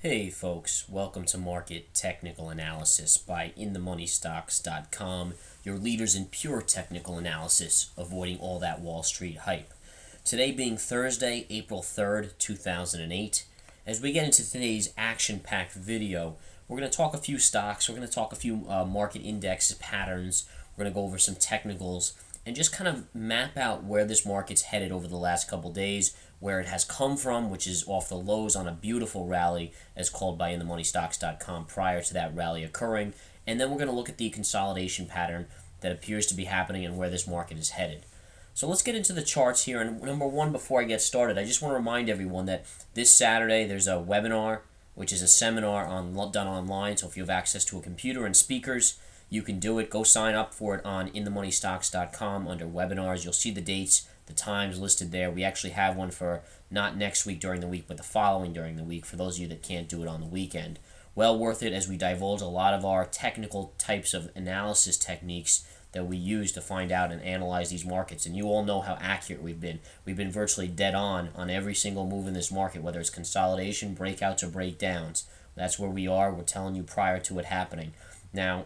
Hey folks, welcome to Market Technical Analysis by InTheMoneyStocks.com, your leaders in pure technical analysis, avoiding all that Wall Street hype. Today being Thursday, April 3rd, 2008. As we get into today's action-packed video, we're going to talk a few stocks, we're going to talk a few market index patterns, we're going to go over some technicals, and just kind of map out where this market's headed over the last couple days, where it has come from, which is off the lows on a beautiful rally as called by InTheMoneyStocks.com prior to that rally occurring. And then we're going to look at the consolidation pattern that appears to be happening and where this market is headed. So let's get into the charts here. And number one, before I get started, I just want to remind everyone that this Saturday there's a webinar, which is a seminar done online. So if you have access to a computer and speakers, you can do it. Go sign up for it on InTheMoneyStocks.com under webinars. You'll see the dates, the times listed there. We actually have one for not next week during the week, but the following during the week for those of you that can't do it on the weekend. Well worth it as we divulge a lot of our technical types of analysis techniques that we use to find out and analyze these markets. And you all know how accurate we've been. We've been virtually dead on every single move in this market, whether it's consolidation, breakouts, or breakdowns. That's where we are. We're telling you prior to it happening. Now,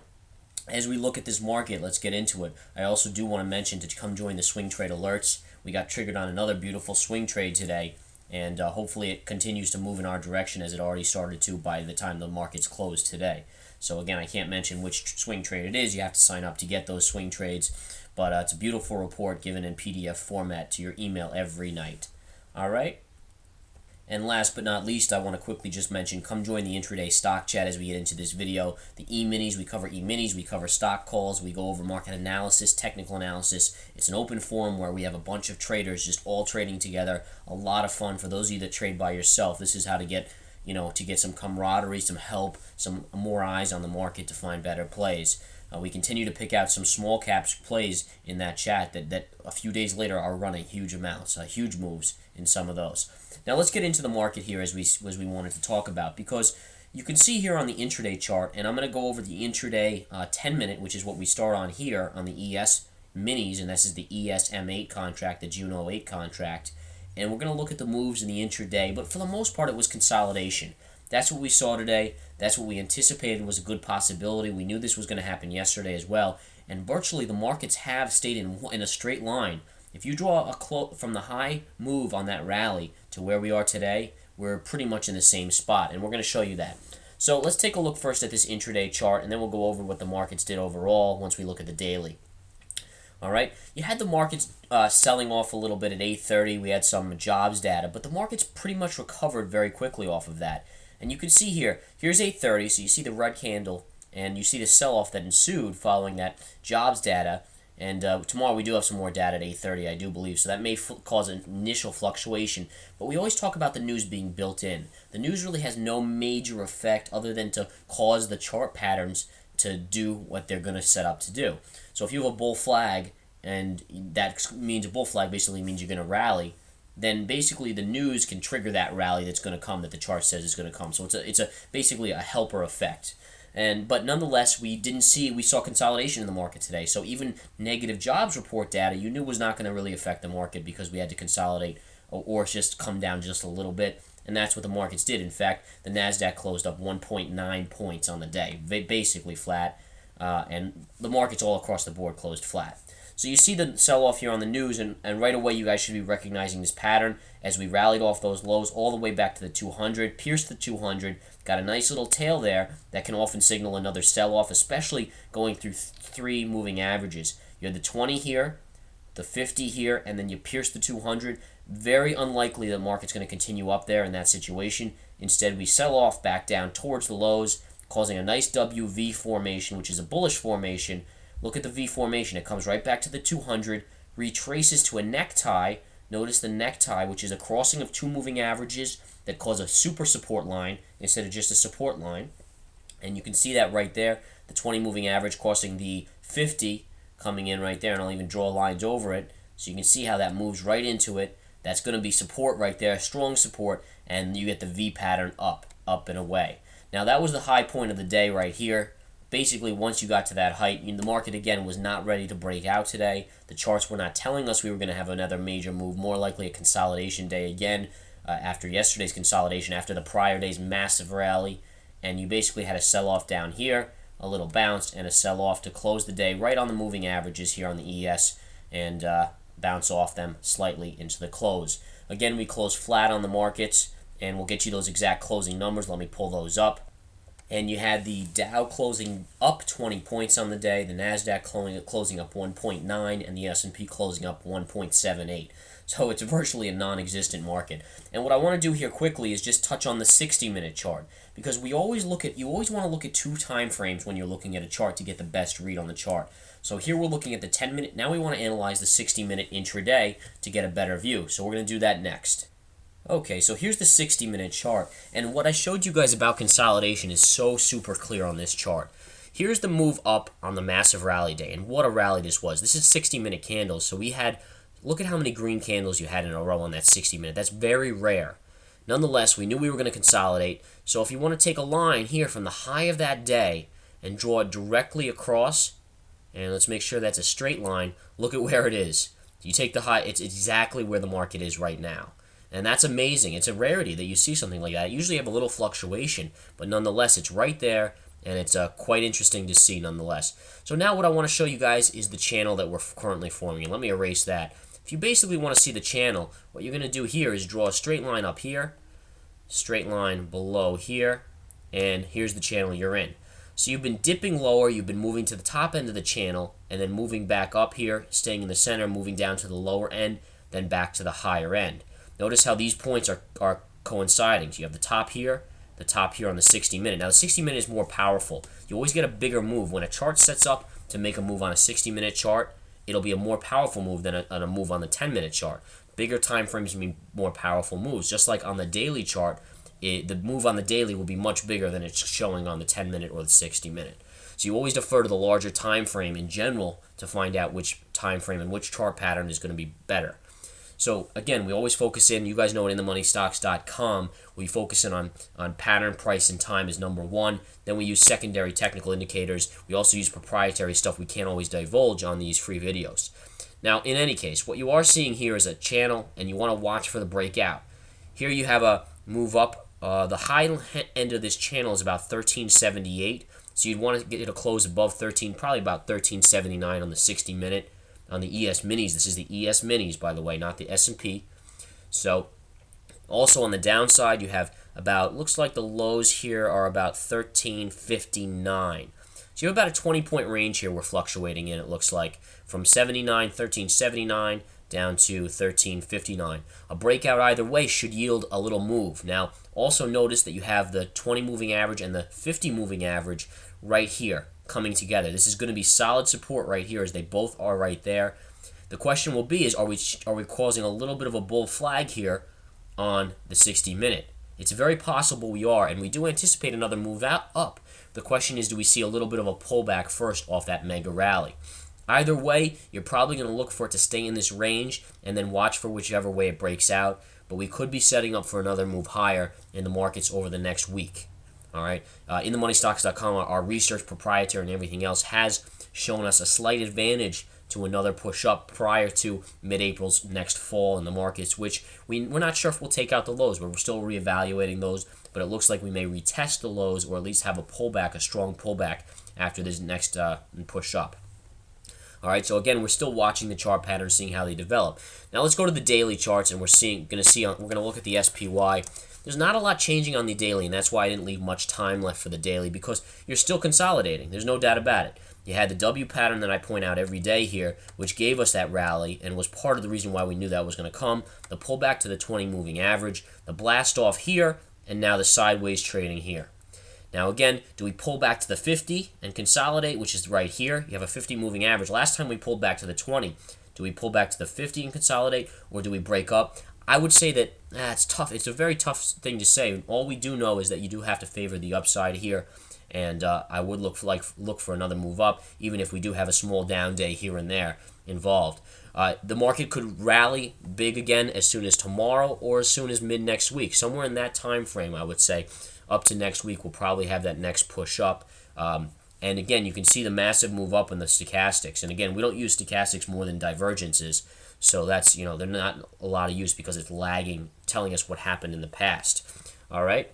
as we look at this market, let's get into it. I also do want to mention to come join the swing trade alerts. We got triggered on another beautiful swing trade today, and hopefully it continues to move in our direction as it already started to by the time the market's closed today. So again, I can't mention which swing trade it is. You have to sign up to get those swing trades, but it's a beautiful report given in PDF format to your email every night. All right? And last but not least, I want to quickly just mention, come join the intraday stock chat as we get into this video. The E-Minis, we cover E-Minis, we cover stock calls, we go over market analysis, technical analysis. It's an open forum where we have a bunch of traders just all trading together. A lot of fun for those of you that trade by yourself. This is how to get, to get some camaraderie, some help, some more eyes on the market to find better plays. We continue to pick out some small caps plays in that chat that a few days later are running huge amounts, huge moves in some of those. Now let's get into the market here as we wanted to talk about, because you can see here on the intraday chart, and I'm going to go over the intraday 10-minute, which is what we start on here on the ES minis, and this is the ESM8 contract, the June 08 contract, and we're going to look at the moves in the intraday, but for the most part it was consolidation. That's what we saw today. That's what we anticipated was a good possibility. We knew this was going to happen yesterday as well, and virtually the markets have stayed in a straight line. If you draw from the high move on that rally to where we are today, we're pretty much in the same spot, and we're going to show you that. So let's take a look first at this intraday chart, and then we'll go over what the markets did overall once we look at the daily. All right, you had the markets selling off a little bit at 8:30. We had some jobs data, but the markets pretty much recovered very quickly off of that. And you can see here's 8:30, so you see the red candle, and you see the sell-off that ensued following that jobs data. And tomorrow we do have some more data at 8:30, I do believe, so that may cause an initial fluctuation. But we always talk about the news being built in. The news really has no major effect other than to cause the chart patterns to do what they're going to set up to do. So if you have a bull flag, and that means a bull flag basically means you're going to rally, then basically the news can trigger that rally that's going to come that the chart says is going to come. So it's basically a helper effect. But nonetheless, we saw consolidation in the market today. So even negative jobs report data you knew was not going to really affect the market because we had to consolidate or just come down just a little bit. And that's what the markets did. In fact, the Nasdaq closed up 1.9 points on the day, basically flat. And the markets all across the board closed flat. So you see the sell-off here on the news, and right away you guys should be recognizing this pattern as we rallied off those lows all the way back to the 200, pierced the 200, got a nice little tail there that can often signal another sell-off, especially going through three moving averages. You had the 20 here, the 50 here, and then you pierce the 200. Very unlikely the market's going to continue up there in that situation. Instead, we sell off back down towards the lows, causing a nice WV formation, which is a bullish formation. Look at the V formation. It comes right back to the 200, retraces to a necktie. Notice the necktie, which is a crossing of two moving averages that cause a super support line instead of just a support line. And you can see that right there, the 20 moving average crossing the 50 coming in right there, and I'll even draw lines over it. So you can see how that moves right into it. That's going to be support right there, strong support, and you get the V pattern up and away. Now that was the high point of the day right here. Basically, once you got to that height, the market, again, was not ready to break out today. The charts were not telling us we were going to have another major move, more likely a consolidation day again. after yesterday's consolidation, after the prior day's massive rally, and you basically had a sell-off down here, a little bounce, and a sell-off to close the day right on the moving averages here on the ES, and bounce off them slightly into the close. Again, we closed flat on the markets, and we'll get you those exact closing numbers. Let me pull those up. And you had the Dow closing up 20 points on the day, the Nasdaq closing up 1.9, and the S&P closing up 1.78. So it's virtually a non-existent market. And what I want to do here quickly is just touch on the 60-minute chart, because you always want to look at 2 time frames when you're looking at a chart to get the best read on the chart. So here we're looking at the 10-minute. Now we want to analyze the 60-minute intraday to get a better view. So we're going to do that next. Okay, so here's the 60-minute chart, and what I showed you guys about consolidation is so super clear on this chart. Here's the move up on the massive rally day, and what a rally this was. This is 60-minute candles, so we had, look at how many green candles you had in a row on that 60-minute. That's very rare. Nonetheless, we knew we were going to consolidate, so if you want to take a line here from the high of that day and draw it directly across, and let's make sure that's a straight line, look at where it is. You take the high, it's exactly where the market is right now. And that's amazing. It's a rarity that you see something like that. Usually you have a little fluctuation, but nonetheless, it's right there, and it's quite interesting to see nonetheless. So now what I want to show you guys is the channel that we're currently forming. And let me erase that. If you basically want to see the channel, what you're going to do here is draw a straight line up here, straight line below here, and here's the channel you're in. So you've been dipping lower, you've been moving to the top end of the channel, and then moving back up here, staying in the center, moving down to the lower end, then back to the higher end. Notice how these points are coinciding. So you have the top here on the 60-minute. Now the 60-minute is more powerful. You always get a bigger move. When a chart sets up to make a move on a 60-minute chart, it'll be a more powerful move than a move on the 10-minute chart. Bigger time frames mean more powerful moves. Just like on the daily chart, the move on the daily will be much bigger than it's showing on the 10-minute or the 60-minute. So you always defer to the larger time frame in general to find out which time frame and which chart pattern is going to be better. So again, we always focus in, you guys know at InTheMoneyStocks.com, we focus in on pattern, price, and time as number 1. Then we use secondary technical indicators. We also use proprietary stuff we can't always divulge on these free videos. Now, in any case, what you are seeing here is a channel, and you want to watch for the breakout. Here you have a move up. The high end of this channel is about 1378. So you'd want to get it to close above 13, probably about 1379 on the 60-minute. On the ES Minis, this is the ES Minis, by the way, not the S&P. So, also on the downside, you have about, looks like the lows here are about 1359. So you have about a 20-point range here we're fluctuating in, it looks like, from 1379 down to 1359. A breakout either way should yield a little move. Now, also notice that you have the 20 moving average and the 50 moving average right here coming together. This is going to be solid support right here, as they both are right there. The question will be is, are we causing a little bit of a bull flag here on the 60-minute? It's very possible we are, and we do anticipate another move up. The question is, do we see a little bit of a pullback first off that mega rally? Either way, you're probably going to look for it to stay in this range and then watch for whichever way it breaks out, but we could be setting up for another move higher in the markets over the next week. All right, InTheMoneyStocks.com, our research, proprietary, and everything else has shown us a slight advantage to another push up prior to mid-April's next fall in the markets, which we're not sure if we'll take out the lows. We're still reevaluating those, but it looks like we may retest the lows or at least have a pullback, a strong pullback after this next push up. All right, so again, we're still watching the chart patterns, seeing how they develop. Now let's go to the daily charts, and we're going to look at the SPY. There's not a lot changing on the daily, and that's why I didn't leave much time left for the daily, because you're still consolidating. There's no doubt about it. You had the W pattern that I point out every day here, which gave us that rally and was part of the reason why we knew that was going to come. The pullback to the 20 moving average, the blast off here, and now the sideways trading here. Now again, do we pull back to the 50 and consolidate, which is right here? You have a 50 moving average. Last time we pulled back to the 20. Do we pull back to the 50 and consolidate, or do we break up? I would say that it's tough. It's a very tough thing to say. All we do know is that you do have to favor the upside here, and I would look for another move up, even if we do have a small down day here and there involved. The market could rally big again as soon as tomorrow or as soon as mid next week. Somewhere in that time frame, I would say, up to next week, we'll probably have that next push up. And again, you can see the massive move up in the stochastics. And again, we don't use stochastics more than divergences. So that's, they're not a lot of use because it's lagging, telling us what happened in the past. All right.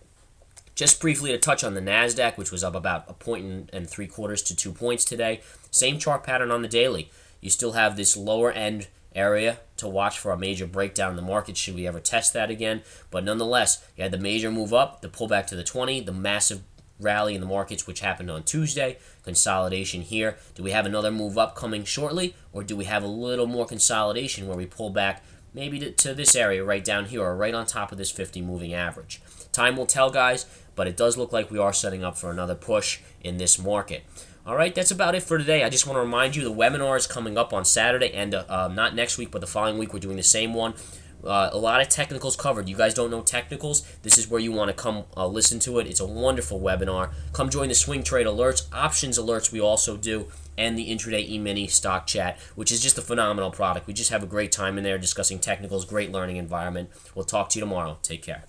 Just briefly to touch on the Nasdaq, which was up about 1.75 to 2 points today. Same chart pattern on the daily. You still have this lower end area to watch for a major breakdown in the market should we ever test that again. But nonetheless, you had the major move up, the pullback to the 20, the massive rally in the markets which happened on Tuesday, consolidation here. Do we have another move up coming shortly, or do we have a little more consolidation where we pull back maybe to this area right down here or right on top of this 50 moving average? Time will tell, guys, but it does look like we are setting up for another push in this market. All right, that's about it for today. I just want to remind you the webinar is coming up on Saturday, and not next week, but the following week we're doing the same one. A lot of technicals covered. You guys don't know technicals? This is where you want to come listen to it. It's a wonderful webinar. Come join the swing trade alerts, options alerts we also do, and the Intra Day E-Mini stock chat, which is just a phenomenal product. We just have a great time in there discussing technicals, great learning environment. We'll talk to you tomorrow. Take care.